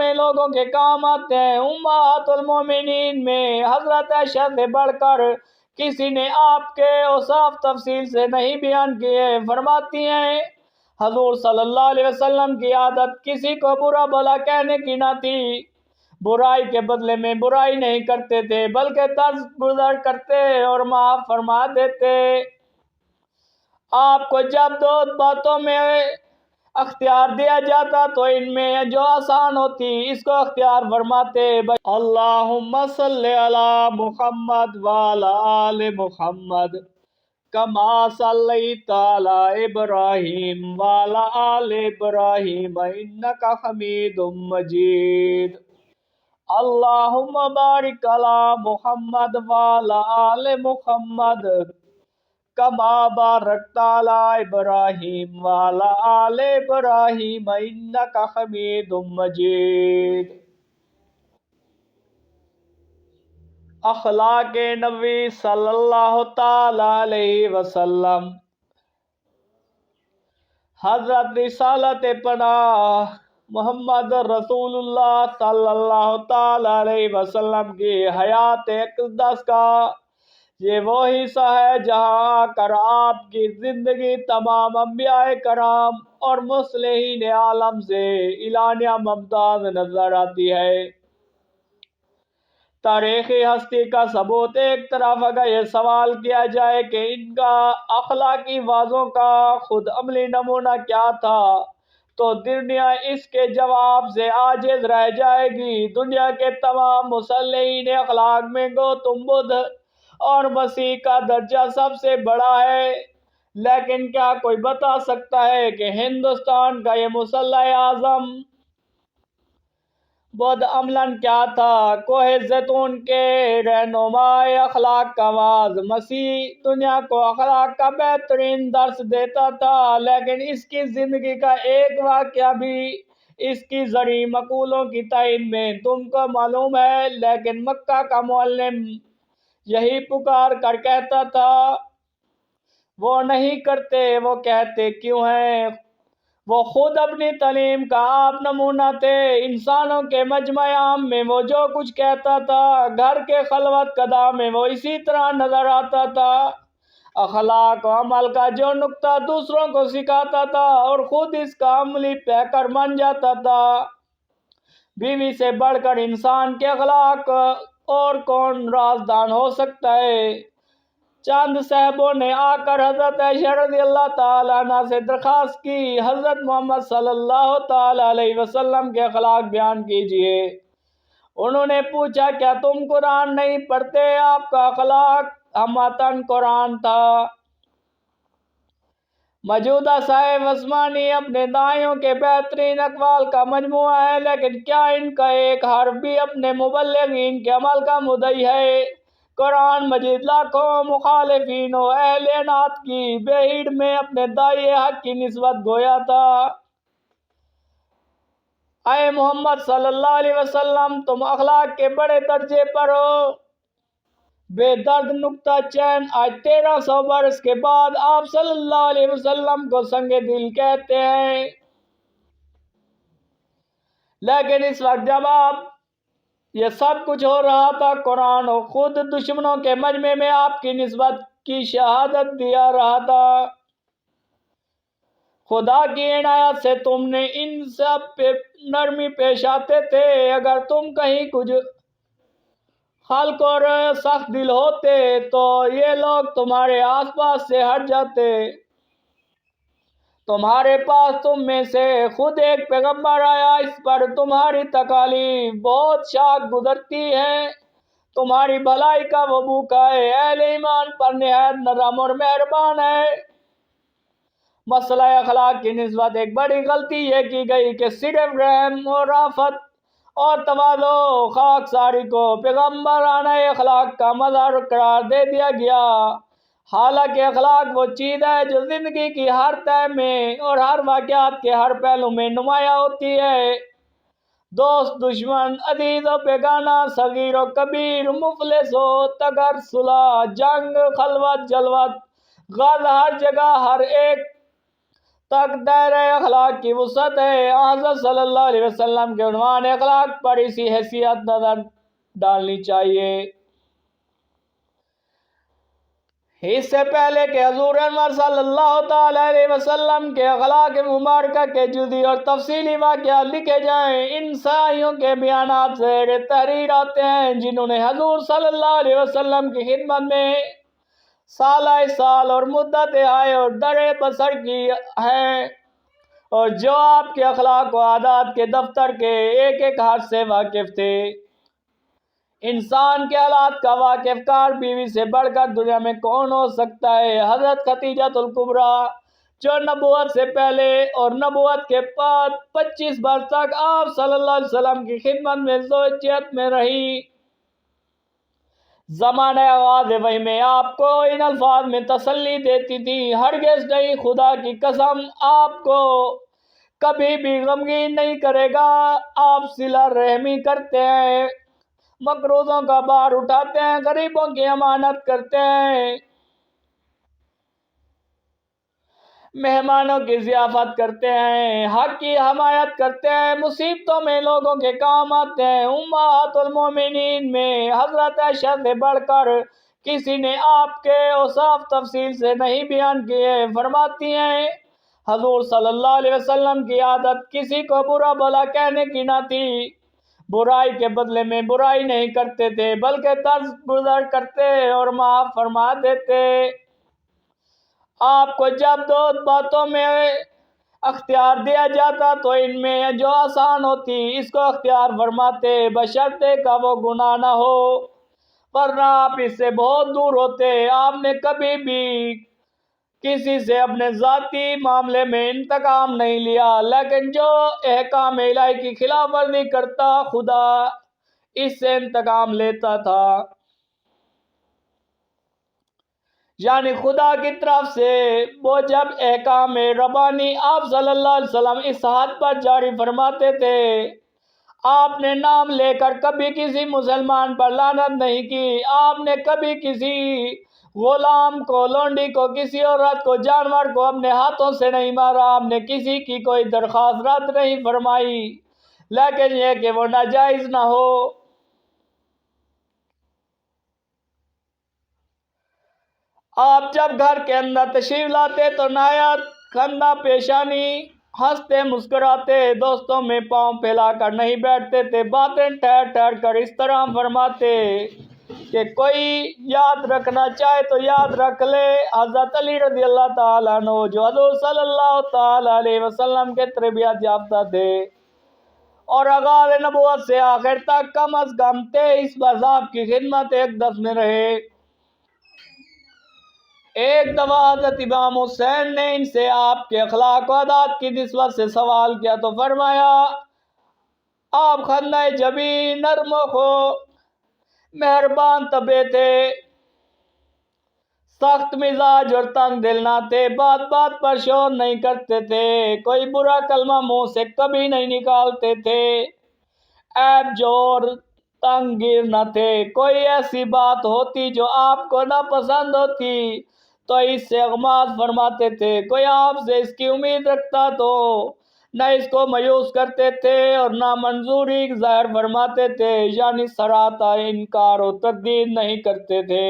میں لوگوں کے کام آتے ہیں۔ امہات المومنین میں حضرت عائشہ سے بڑھ کر کسی نے آپ کے اوصاف تفصیل سے نہیں بیان کیے۔ فرماتی ہیں حضور صلی اللہ علیہ وسلم کی عادت کسی کو برا بھلا کہنے کی نہ تھی، برائی کے بدلے میں برائی نہیں کرتے تھے بلکہ درگزر کرتے اور معاف فرما دیتے۔ آپ کو جب دو باتوں میں اختیار دیا جاتا تو ان میں جو آسان ہوتی اس کو اختیار فرماتے۔ اللہم صلی علی محمد وعلی آل محمد کما صلیت علی ابراہیم وعلی آل ابراہیم انک حمید مجید۔ اللہم بارک علی محمد وعلی آل محمد کما بارکت علی ابراہیم وعلی آل ابراہیم انک حمید مجید۔ اخلاق نبی صلی اللہ تعالی علیہ وسلم۔ حضرت رسالت پناہ محمد رسول اللہ صلی اللہ تعالی علیہ وسلم کی حیات اقدس کا یہ وہ حصہ ہے جہاں آ کر آپ کی زندگی تمام انبیاء کرام اور مصلحین عالم سے اعلانیہ ممتاز نظر آتی ہے۔ تاریخی ہستی کا ثبوت ایک طرف اگر یہ سوال کیا جائے کہ ان کا اخلاقی وازوں کا خود عملی نمونہ کیا تھا تو دنیا اس کے جواب سے عاجز رہ جائے گی۔ دنیا کے تمام مصلحین اخلاق میں گوتم بدھ اور مسیح کا درجہ سب سے بڑا ہے، لیکن کیا کوئی بتا سکتا ہے کہ ہندوستان کا یہ مصلح اعظم بدھ عملاً کیا تھا؟ کوہ زیتون کے رہنمائے اخلاق کا واعظ مسیح دنیا کو اخلاق کا بہترین درس دیتا تھا، لیکن اس کی زندگی کا ایک واقعہ بھی اس کی زرعی مقولوں کی تائید میں تم کو معلوم ہے۔ لیکن مکہ کا معلم یہی پکار کر کہتا تھا وہ نہیں کرتے، وہ کہتے کیوں ہیں؟ وہ خود اپنی تعلیم کا آپ نمونہ تھے۔ انسانوں کے مجمع عام میں وہ جو کچھ کہتا تھا گھر کے خلوت قداں میں وہ اسی طرح نظر آتا تھا۔ اخلاق و عمل کا جو نقطہ دوسروں کو سکھاتا تھا اور خود اس کا عملی پیکر بن جاتا تھا۔ بیوی سے بڑھ کر انسان کے اخلاق اور کون رازدان ہو سکتا ہے؟ چند صاحبوں نے آ کر حضرت عائشہ رضی اللہ تعالیٰ عنہ سے درخواست کی حضرت محمد صلی اللہ تعالیٰ علیہ وسلم کے اخلاق بیان کیجئے۔ انہوں نے پوچھا کیا تم قرآن نہیں پڑھتے؟ آپ کا اخلاق ہمتاً قرآن تھا۔ موجودہ صاحب عثمانی اپنے دائیوں کے بہترین اقوال کا مجموعہ ہے، لیکن کیا ان کا ایک حرف بھی اپنے مبلغین کے عمل کا مدعی ہے؟ قرآن مجید لاکھوں مخالفین و اہل اناد کی بھیڑ میں اپنے داعی حق کی نسبت گویا تھا۔ اے محمد صلی اللہ علیہ وسلم تم اخلاق کے بڑے درجے پر ہو۔ بے درد نکتہ چین آج 1300 برس کے بعد آپ صلی اللہ علیہ وسلم کو سنگ دل کہتے ہیں، لیکن اس وقت جب آپ یہ سب کچھ ہو رہا تھا قرآن و خود دشمنوں کے مجمع میں آپ کی نسبت کی شہادت دیا رہا تھا۔ خدا کی عنایت سے تم نے ان سب پہ نرمی پیش آتے تھے۔ اگر تم کہیں کچھ خلق اور سخت دل ہوتے تو یہ لوگ تمہارے آس پاس سے ہٹ جاتے۔ تمہارے پاس تم میں سے خود ایک پیغمبر آیا، اس پر تمہاری تکالیف بہت شاک گزرتی ہیں، تمہاری بھلائی کا وہ بھوکا ہے، اہل ایمان پر نہایت نرم اور مہربان ہے۔ مسئلہ اخلاق کی نسبت ایک بڑی غلطی یہ کی گئی کہ صرف رحم اور رافت اور تواضع و خاکساری کو پیغمبرانہ اخلاق کا مظہر قرار دے دیا گیا، حالانکہ اخلاق وہ چیز ہے جو زندگی کی ہر تہ میں اور ہر واقعات کے ہر پہلو میں نمایاں ہوتی ہے۔ دوست دشمن، عزیز و بیگانہ، صغیر و کبیر، مفلس و تاجر، صلح، جنگ، خلوت، جلوت، غز، ہر جگہ ہر ایک تک دائرہ اخلاق کی وسعت ہے۔ حضرت صلی اللہ علیہ وسلم کے عنوان اخلاق پر اسی حیثیت نظر ڈالنی چاہیے۔ اس سے پہلے کہ حضور انور صلی اللہ تعالی علیہ وسلم کے اخلاق مبارکہ کے جزئی اور تفصیلی واقعات لکھے جائیں، ان سائیوں کے بیانات زیر تحریر آتے ہیں جنہوں نے حضور صلی اللہ علیہ وسلم کی خدمت میں سالہ سال اور مدت آئے اور درے بسر کی ہے، اور جو آپ کے اخلاق و عادات کے دفتر کے ایک ایک حرف سے واقف تھے۔ انسان کے حالات کا واقف کار بیوی سے بڑھ کر دنیا میں کون ہو سکتا ہے؟ حضرت خدیجہ الکبریٰ جو نبوت سے پہلے اور نبوت کے بعد 25 برس تک آپ صلی اللہ علیہ وسلم کی خدمت میں زوجیت میں رہی، زمانہ آغاز وحی میں آپ کو ان الفاظ میں تسلی دیتی تھی: ہرگز نہیں، خدا کی قسم آپ کو کبھی بھی غمگین نہیں کرے گا۔ آپ صلہ رحمی کرتے ہیں، مقروضوں کا بار اٹھاتے ہیں، غریبوں کی امانت کرتے ہیں، مہمانوں کی ضیافت کرتے ہیں، حق کی حمایت کرتے ہیں، مصیبتوں میں لوگوں کے کام آتے ہیں۔ امہات المومنین میں حضرت عائشہ سے بڑھ کر کسی نے آپ کے اوصاف تفصیل سے نہیں بیان کیے۔ فرماتی ہیں حضور صلی اللہ علیہ وسلم کی عادت کسی کو برا بھلا کہنے کی نہ تھی، برائی کے بدلے میں برائی نہیں کرتے تھے بلکہ درگزر کرتے اور معاف فرما دیتے۔ آپ کو جب دو باتوں میں اختیار دیا جاتا تو ان میں جو آسان ہوتی اس کو اختیار فرماتے، بشرطے کہ وہ گناہ نہ ہو، ورنہ آپ اس سے بہت دور ہوتے۔ آپ نے کبھی بھی کسی سے اپنے ذاتی معاملے میں انتقام نہیں لیا، لیکن جو احکام الہی کی خلاف ورزی کرتا خدا اس سے انتقام لیتا تھا۔ یعنی خدا کی طرف سے وہ جب احکام ربانی آپ صلی اللہ علیہ وسلم اس حد پر جاری فرماتے تھے، آپ نے نام لے کر کبھی کسی مسلمان پر لعنت نہیں کی، آپ نے کبھی کسی غلام کو، لونڈی کو، کسی عورت کو، جانور کو اپنے ہاتھوں سے نہیں مارا، آپ نے کسی کی کوئی درخواست رد نہیں فرمائی، لیکن یہ کہ وہ ناجائز نہ ہو۔ آپ جب گھر کے اندر تشریف لاتے تو نہایت خندہ پیشانی، ہنستے مسکراتے، دوستوں میں پاؤں پھیلا کر نہیں بیٹھتے تھے، باتیں ٹھہر ٹھہر کر اس طرح فرماتے کہ کوئی یاد رکھنا چاہے تو یاد رکھ لے۔ حضرت علی رضی اللہ تعالیٰ عنہ جو حضور صلی اللہ تعالیٰ علیہ وسلم کے تربیت یافتہ تھے اور آغاز نبوت سے آخر تک کم از کم 23 برس آپ کی خدمت اقدس میں رہے۔ ایک دفعہ حضرت امام حسین نے ان سے آپ کے اخلاق و عادات کی نسبت سے سوال کیا تو فرمایا: آپ خندہ جبین، نرم و خو، مہربان طبع تھے، سخت مزاج اور تنگ دل نہ تھے، بات بات پر شور نہیں کرتے تھے، کوئی برا کلمہ منہ سے کبھی نہیں نکالتے تھے، عیب جوڑ تنگ گیر نہ تھے، کوئی ایسی بات ہوتی جو آپ کو ناپسند ہوتی تو اس سے اغماض فرماتے تھے، کوئی آپ سے اس کی امید رکھتا تو نہ اس کو مایوس کرتے تھے اور نہ منظوری ظاہر فرماتے تھے، یعنی سراپا انکار و تردید نہیں کرتے تھے۔